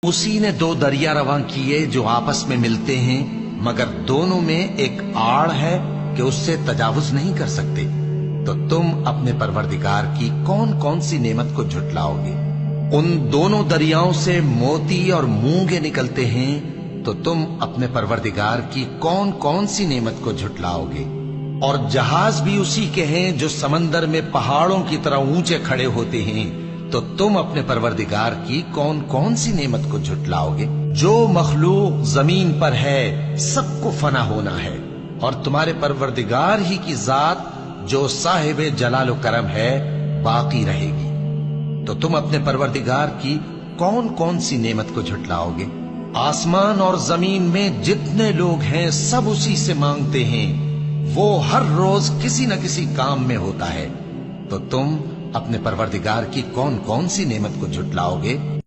उसी ने दो दरिया रवां किए जो आपस में मिलते हैं, मगर दोनों में एक आड़ है कि उससे तजावुज नहीं कर सकते। तो तुम अपने परवरदिगार की कौन कौन सी नेमत को झुटलाओगे? उन दोनों दरियाओं से मोती और मूंगे निकलते हैं, तो तुम अपने परवरदिगार की कौन कौन सी नेमत को झुटलाओगे? और जहाज भी उसी के हैं जो समंदर में पहाड़ों की तरह ऊंचे खड़े होते हैं, तो तुम अपने परवरदिगार की कौन कौन सी नेमत को झुटलाओगे? जो मखलूक जमीन पर है सबको फना होना है, और तुम्हारे परवरदिगार ही की जात जो साहिब जलाल करम है बाकी रहेगी। तो तुम अपने परवरदिगार की कौन कौन सी नेमत को झुटलाओगे? आसमान और जमीन में जितने लोग हैं सब उसी से मांगते हैं, वो हर रोज किसी न किसी काम में होता है। तो तुम अपने परवरदिगार की कौन कौन सी नेमत को झुटलाओगे?